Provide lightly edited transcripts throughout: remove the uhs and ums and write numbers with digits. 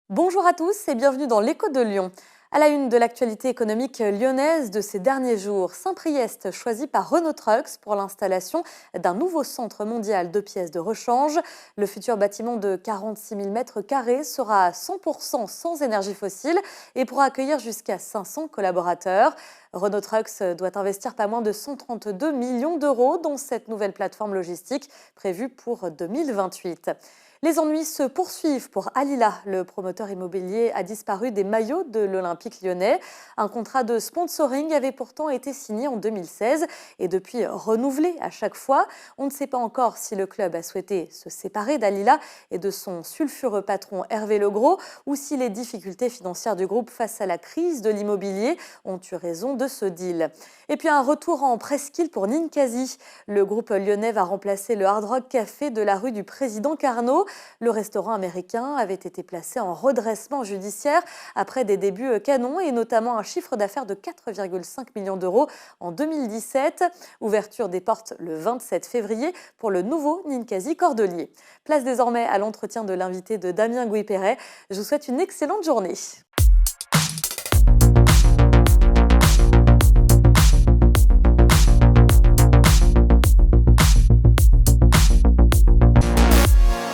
Bonjour à tous et bienvenue dans l'Écho de Lyon. À la une de l'actualité économique lyonnaise de ces derniers jours, Saint-Priest choisi par Renault Trucks pour l'installation d'un nouveau centre mondial de pièces de rechange. Le futur bâtiment de 46 000 m² sera à 100% sans énergie fossile et pourra accueillir jusqu'à 500 collaborateurs. Renault Trucks doit investir pas moins de 132 millions d'euros dans cette nouvelle plateforme logistique prévue pour 2028. Les ennuis se poursuivent pour Alila. Le promoteur immobilier a disparu des maillots de l'Olympique lyonnais. Un contrat de sponsoring avait pourtant été signé en 2016 et depuis renouvelé à chaque fois. On ne sait pas encore si le club a souhaité se séparer d'Alila et de son sulfureux patron Hervé Legros ou si les difficultés financières du groupe face à la crise de l'immobilier ont eu raison de ce deal. Et puis un retour en presqu'île pour Ninkasi. Le groupe lyonnais va remplacer le Hard Rock Café de la rue du Président Carnot. Le restaurant américain avait été placé en redressement judiciaire après des débuts canons et notamment un chiffre d'affaires de 4,5 millions d'euros en 2017. Ouverture des portes le 27 février pour le nouveau Ninkasi Cordelier. Place désormais à l'entretien de l'invité de Damien Gouy-Perret. Je vous souhaite une excellente journée.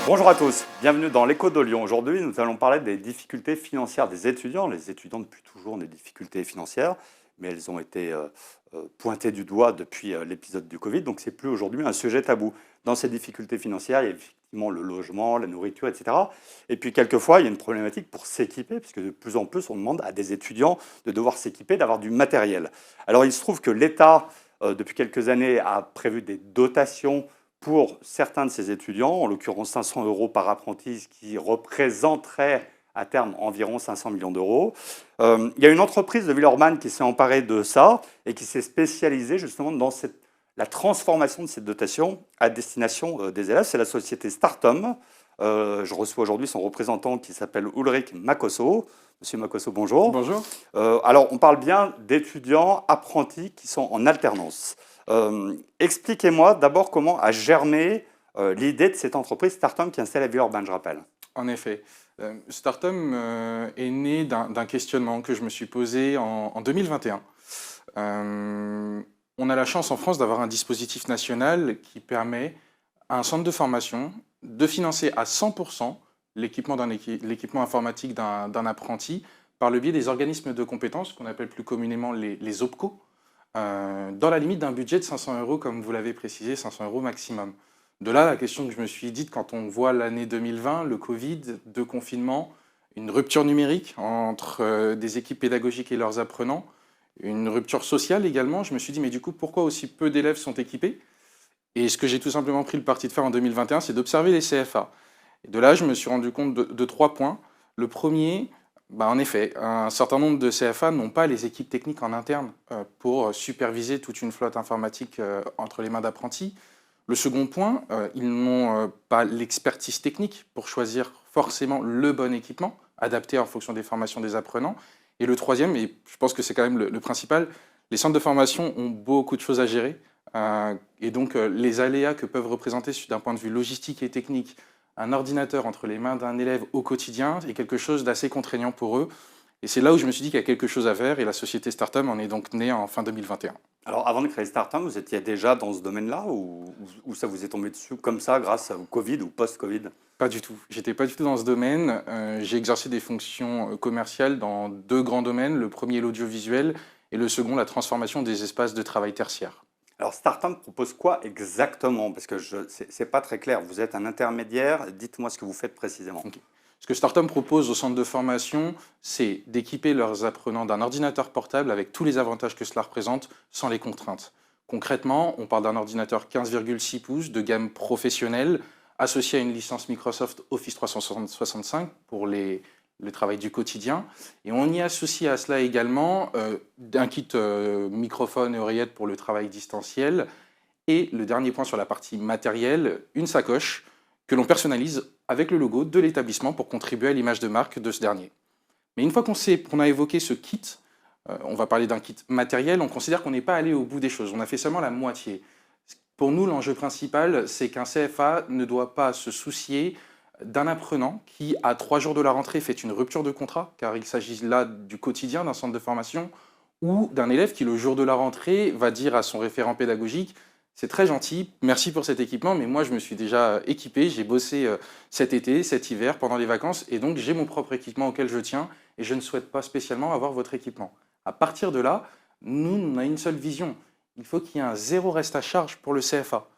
Bonjour à tous, bienvenue dans l'Écho de Lyon. Aujourd'hui, nous allons parler des difficultés financières des étudiants. Les étudiants depuis toujours ont des difficultés financières, mais elles ont été pointées du doigt depuis l'épisode du Covid, donc c'est plus aujourd'hui un sujet tabou. Dans ces difficultés financières, il y a effectivement le logement, la nourriture, etc. Et puis quelquefois, il y a une problématique pour s'équiper, puisque de plus en plus, on demande à des étudiants de devoir s'équiper, d'avoir du matériel. Alors il se trouve que l'État, depuis quelques années, a prévu des dotations pour certains de ces étudiants, en l'occurrence 500 euros par apprenti, ce qui représenterait à terme environ 500 millions d'euros. Il y a une entreprise de Villeurbanne qui s'est emparée de ça et qui s'est spécialisée justement dans la transformation de cette dotation à destination des élèves. C'est la société Startum. Je reçois aujourd'hui son représentant qui s'appelle Ulrich Makosso. Monsieur Makosso, bonjour. Bonjour. Alors, on parle bien d'étudiants apprentis qui sont en alternance. Expliquez-moi d'abord comment a germé l'idée de cette entreprise Startum qui est installée à Villeurbanne, je rappelle. En effet, Startum est né d'un questionnement que je me suis posé en 2021. On a la chance en France d'avoir un dispositif national qui permet à un centre de formation de financer à 100% l'équipement informatique d'un apprenti par le biais des organismes de compétences qu'on appelle plus communément les OPCO, dans la limite d'un budget de 500 euros, comme vous l'avez précisé, 500 euros maximum. De là, la question que je me suis dite quand on voit l'année 2020, le Covid, deux confinements, une rupture numérique entre des équipes pédagogiques et leurs apprenants, une rupture sociale également, je me suis dit, mais du coup, pourquoi aussi peu d'élèves sont équipés? Et ce que j'ai tout simplement pris le parti de faire en 2021, c'est d'observer les CFA. Et de là, je me suis rendu compte de 3 points. Le premier, en effet, un certain nombre de CFA n'ont pas les équipes techniques en interne pour superviser toute une flotte informatique entre les mains d'apprentis. Le second point, ils n'ont pas l'expertise technique pour choisir forcément le bon équipement, adapté en fonction des formations des apprenants. Et le troisième, et je pense que c'est quand même le principal, les centres de formation ont beaucoup de choses à gérer. Et donc les aléas que peuvent représenter d'un point de vue logistique et technique un ordinateur entre les mains d'un élève au quotidien est quelque chose d'assez contraignant pour eux. Et c'est là où je me suis dit qu'il y a quelque chose à faire, et la société Startum en est donc née en fin 2021. Alors, avant de créer Startum, vous étiez déjà dans ce domaine-là ou ça vous est tombé dessus comme ça grâce au Covid ou post-Covid? Pas du tout. J'étais pas du tout dans ce domaine. J'ai exercé des fonctions commerciales dans 2 grands domaines. Le premier, l'audiovisuel, et le second, la transformation des espaces de travail tertiaires. Alors, Startum propose quoi exactement? Parce que c'est pas très clair. Vous êtes un intermédiaire. Dites-moi ce que vous faites précisément. Okay. Ce que Startum propose aux centres de formation, c'est d'équiper leurs apprenants d'un ordinateur portable avec tous les avantages que cela représente, sans les contraintes. Concrètement, on parle d'un ordinateur 15,6 pouces de gamme professionnelle, associé à une licence Microsoft Office 365 pour le travail du quotidien. Et on y associe à cela également un kit microphone et oreillette pour le travail distanciel. Et le dernier point sur la partie matérielle, une sacoche que l'on personnalise avec le logo de l'établissement pour contribuer à l'image de marque de ce dernier. Mais une fois qu'on a évoqué ce kit, on va parler d'un kit matériel, on considère qu'on n'est pas allé au bout des choses, on a fait seulement la moitié. Pour nous, l'enjeu principal, c'est qu'un CFA ne doit pas se soucier d'un apprenant qui, à 3 jours de la rentrée, fait une rupture de contrat, car il s'agit là du quotidien d'un centre de formation, ou d'un élève qui, le jour de la rentrée, va dire à son référent pédagogique: c'est très gentil, merci pour cet équipement, mais moi je me suis déjà équipé, j'ai bossé cet été, cet hiver, pendant les vacances, et donc j'ai mon propre équipement auquel je tiens, et je ne souhaite pas spécialement avoir votre équipement. À partir de là, nous, on a une seule vision. Il faut qu'il y ait un zéro reste à charge pour le CFA.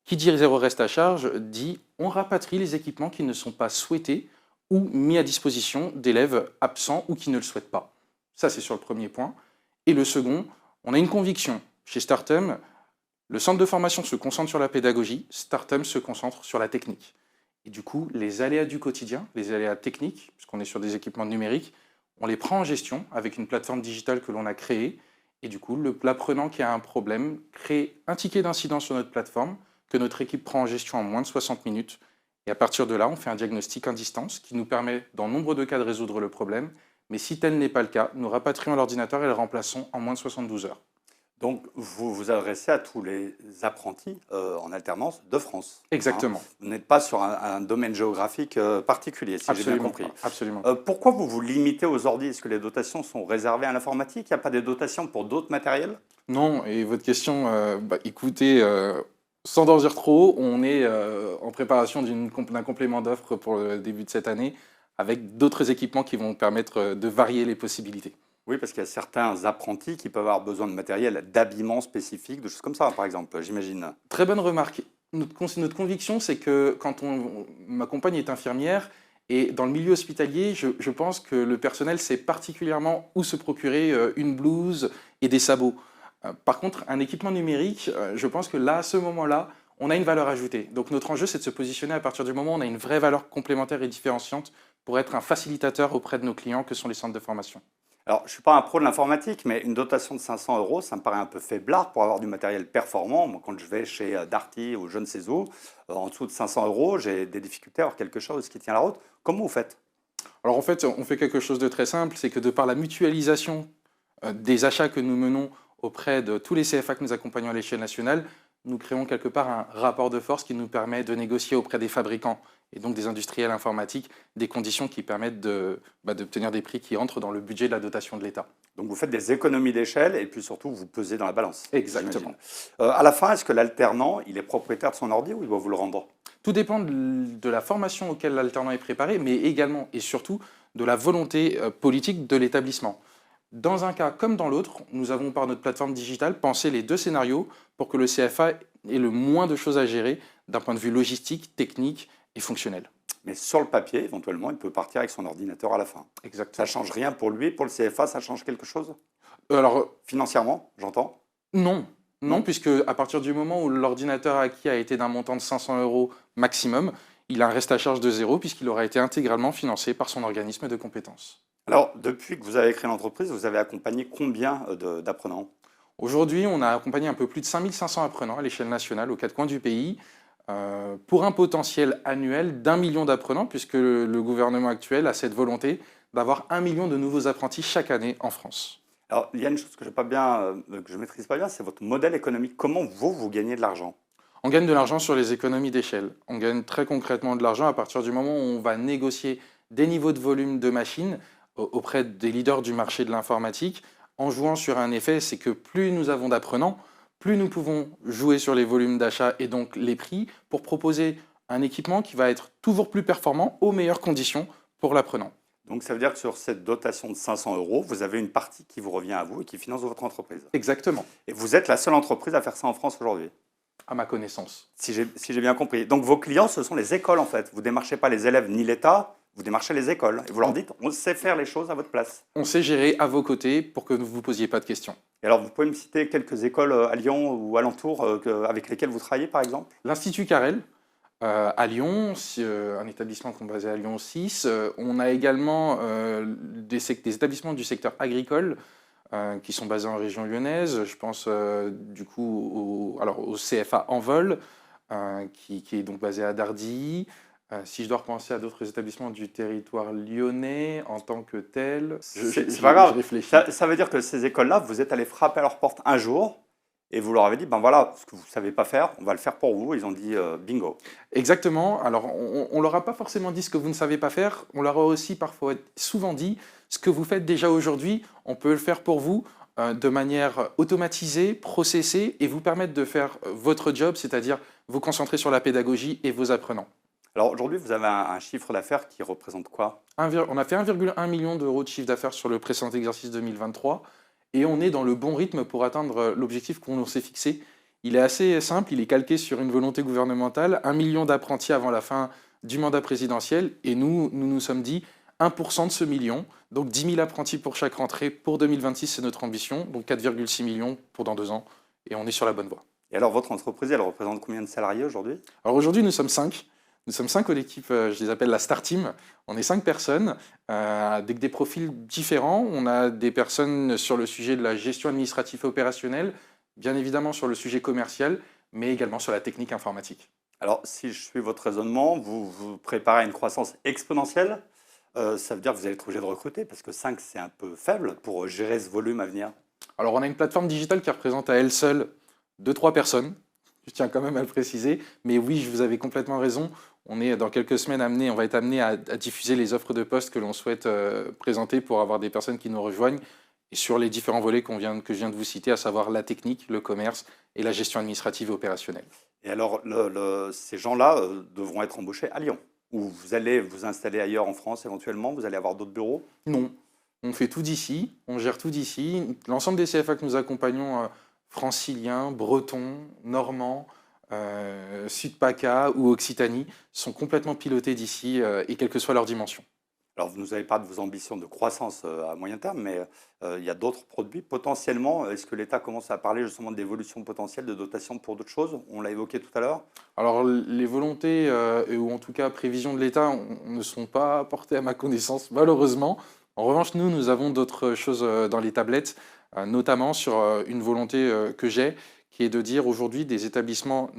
Qui dit zéro reste à charge dit on rapatrie les équipements qui ne sont pas souhaités ou mis à disposition d'élèves absents ou qui ne le souhaitent pas. Ça, c'est sur le premier point. Et le second, on a une conviction. Chez Startem, le centre de formation se concentre sur la pédagogie, Startem se concentre sur la technique. Et du coup, les aléas du quotidien, les aléas techniques, puisqu'on est sur des équipements numériques, on les prend en gestion avec une plateforme digitale que l'on a créée. Et du coup, l'apprenant qui a un problème crée un ticket d'incident sur notre plateforme que notre équipe prend en gestion en moins de 60 minutes. Et à partir de là, on fait un diagnostic à distance qui nous permet, dans nombre de cas, de résoudre le problème. Mais si tel n'est pas le cas, nous rapatrions l'ordinateur et le remplaçons en moins de 72 heures. Donc, vous vous adressez à tous les apprentis en alternance de France. Exactement. Hein. Vous n'êtes pas sur un domaine géographique particulier, si j'ai bien compris. Absolument. Pourquoi vous vous limitez aux ordi? Est-ce que les dotations sont réservées à l'informatique? Il n'y a pas des dotations pour d'autres matériels? Non, et votre question, écoutez, sans en dire trop, on est en préparation d'un complément d'offres pour le début de cette année, avec d'autres équipements qui vont permettre de varier les possibilités. Oui, parce qu'il y a certains apprentis qui peuvent avoir besoin de matériel d'habillement spécifique, de choses comme ça, par exemple, j'imagine. Très bonne remarque. Notre conviction, c'est que ma compagne est infirmière, et dans le milieu hospitalier, je pense que le personnel sait particulièrement où se procurer une blouse et des sabots. Par contre, un équipement numérique, je pense que là, à ce moment-là, on a une valeur ajoutée. Donc notre enjeu, c'est de se positionner à partir du moment où on a une vraie valeur complémentaire et différenciante pour être un facilitateur auprès de nos clients que sont les centres de formation. Alors, je ne suis pas un pro de l'informatique, mais une dotation de 500 euros, ça me paraît un peu faiblard pour avoir du matériel performant. Moi, quand je vais chez Darty ou je ne sais où, en dessous de 500 euros, j'ai des difficultés à avoir quelque chose qui tient la route. Comment vous faites? Alors en fait, on fait quelque chose de très simple, c'est que de par la mutualisation des achats que nous menons auprès de tous les CFA que nous accompagnons à l'échelle nationale, nous créons quelque part un rapport de force qui nous permet de négocier auprès des fabricants et donc des industriels informatiques des conditions qui permettent d'obtenir des prix qui entrent dans le budget de la dotation de l'État. Donc, vous faites des économies d'échelle et puis surtout, vous pesez dans la balance. Exactement. À la fin, est-ce que l'alternant, il est propriétaire de son ordi ou il doit vous le rendre? Tout dépend de la formation auquel l'alternant est préparé, mais également et surtout de la volonté politique de l'établissement. Dans un cas comme dans l'autre, nous avons par notre plateforme digitale pensé les deux scénarios pour que le CFA ait le moins de choses à gérer d'un point de vue logistique, technique et fonctionnel. Mais sur le papier, éventuellement, il peut partir avec son ordinateur à la fin. Exactement. Ça ne change rien pour lui, pour le CFA, ça change quelque chose? Alors, Financièrement, j'entends? non. Non. Non, puisque à partir du moment où l'ordinateur acquis a été d'un montant de 500 euros maximum, il a un reste à charge de zéro puisqu'il aura été intégralement financé par son organisme de compétences. Alors, depuis que vous avez créé l'entreprise, vous avez accompagné combien d'apprenants? Aujourd'hui, on a accompagné un peu plus de 5500 apprenants à l'échelle nationale aux quatre coins du pays pour un potentiel annuel d'1 million d'apprenants puisque le gouvernement actuel a cette volonté d'avoir 1 million de nouveaux apprentis chaque année en France. Alors, il y a une chose que je maîtrise pas bien, c'est votre modèle économique. Comment vous gagnez de l'argent? On gagne de l'argent sur les économies d'échelle. On gagne très concrètement de l'argent à partir du moment où on va négocier des niveaux de volume de machines auprès des leaders du marché de l'informatique, en jouant sur un effet, c'est que plus nous avons d'apprenants, plus nous pouvons jouer sur les volumes d'achat et donc les prix pour proposer un équipement qui va être toujours plus performant aux meilleures conditions pour l'apprenant. Donc, ça veut dire que sur cette dotation de 500 euros, vous avez une partie qui vous revient à vous et qui finance votre entreprise. Exactement, Et vous êtes la seule entreprise à faire ça en France aujourd'hui, à ma connaissance. si j'ai bien compris. Donc, vos clients, ce sont les écoles en fait. Vous ne démarchez pas les élèves ni l'État, vous démarchez les écoles. Et vous leur dites, on sait faire les choses à votre place. On sait gérer à vos côtés pour que vous ne vous posiez pas de questions. Et alors, vous pouvez me citer quelques écoles à Lyon ou alentour avec lesquelles vous travaillez, par exemple? L'Institut Carrel, à Lyon, un établissement qui est basé à Lyon 6. On a également des établissements du secteur agricole qui sont basés en région lyonnaise. Je pense du coup au CFA Envol, qui est donc basé à Dardilly. Si je dois repenser à d'autres établissements du territoire lyonnais en tant que tel, C'est pas grave. je réfléchis. Ça veut dire que ces écoles-là, vous êtes allé frapper à leur porte un jour et vous leur avez dit, ben voilà, ce que vous ne savez pas faire, on va le faire pour vous. Ils ont dit bingo. Exactement. Alors, on ne leur a pas forcément dit ce que vous ne savez pas faire. On leur a aussi parfois souvent dit ce que vous faites déjà aujourd'hui, on peut le faire pour vous de manière automatisée, processée et vous permettre de faire votre job, c'est-à-dire vous concentrer sur la pédagogie et vos apprenants. Alors aujourd'hui, vous avez un chiffre d'affaires qui représente quoi? On a fait 1,1 million d'euros de chiffre d'affaires sur le précédent exercice 2023 et on est dans le bon rythme pour atteindre l'objectif qu'on s'est fixé. Il est assez simple, il est calqué sur une volonté gouvernementale, 1 million d'apprentis avant la fin du mandat présidentiel et nous sommes dit 1% de ce million, donc 10 000 apprentis pour chaque rentrée. Pour 2026, c'est notre ambition, donc 4,6 millions pour dans 2 ans et on est sur la bonne voie. Et alors votre entreprise, elle représente combien de salariés aujourd'hui? Alors aujourd'hui, nous sommes 5. Nous sommes 5 aux équipes, je les appelle la Star Team. On est 5 personnes avec des profils différents. On a des personnes sur le sujet de la gestion administrative et opérationnelle, bien évidemment sur le sujet commercial, mais également sur la technique informatique. Alors si je suis votre raisonnement, vous vous préparez à une croissance exponentielle. Ça veut dire que vous allez être obligé de recruter parce que 5, c'est un peu faible pour gérer ce volume à venir. Alors on a une plateforme digitale qui représente à elle seule 2-3 personnes. Je tiens quand même à le préciser. Mais oui, vous avez complètement raison. On est dans quelques semaines on va être amené à diffuser les offres de poste que l'on souhaite présenter pour avoir des personnes qui nous rejoignent et sur les différents volets que je viens de vous citer, à savoir la technique, le commerce et la gestion administrative et opérationnelle. Et alors ces gens-là devront être embauchés à Lyon. Ou vous allez vous installer ailleurs en France éventuellement, vous allez avoir d'autres bureaux? Non, on fait tout d'ici, on gère tout d'ici. L'ensemble des CFA que nous accompagnons, franciliens, bretons, normands, Sud-PACA ou Occitanie, sont complètement pilotés d'ici et quelle que soit leur dimension. Alors vous nous avez parlé de vos ambitions de croissance à moyen terme, mais il y a d'autres produits potentiellement. Est-ce que l'État commence à parler justement d'évolution potentielle, de dotation pour d'autres choses? On l'a évoqué tout à l'heure. Alors les volontés, ou en tout cas prévisions de l'État, ne sont pas portées à ma connaissance, malheureusement. En revanche, nous avons d'autres choses dans les tablettes, notamment sur une volonté que j'ai, qui est de dire aujourd'hui des établissements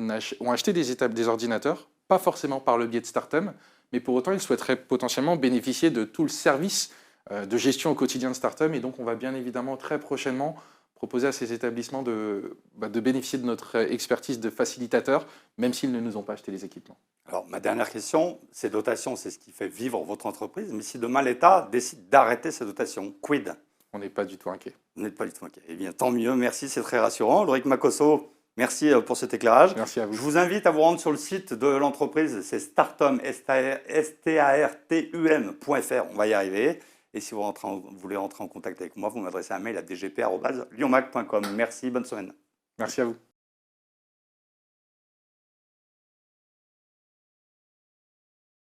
ont acheté des ordinateurs, pas forcément par le biais de Startem, mais pour autant ils souhaiteraient potentiellement bénéficier de tout le service de gestion au quotidien de Startem. Et donc on va bien évidemment très prochainement proposer à ces établissements de bénéficier de notre expertise de facilitateur, même s'ils ne nous ont pas acheté les équipements. Alors ma dernière question, ces dotations, c'est ce qui fait vivre votre entreprise, mais si demain l'État décide d'arrêter ces dotations, quid? On n'est pas du tout inquiet. Vous n'êtes pas du tout inquiet. Eh bien, tant mieux, merci, c'est très rassurant. Ulrich Makosso, merci pour cet éclairage. Merci à vous. Je vous invite à vous rendre sur le site de l'entreprise, c'est startum, startum.fr, on va y arriver. Et si vous voulez rentrer en contact avec moi, vous m'adressez un mail à dgp@lyonmac.com. Merci, bonne semaine. Merci à vous.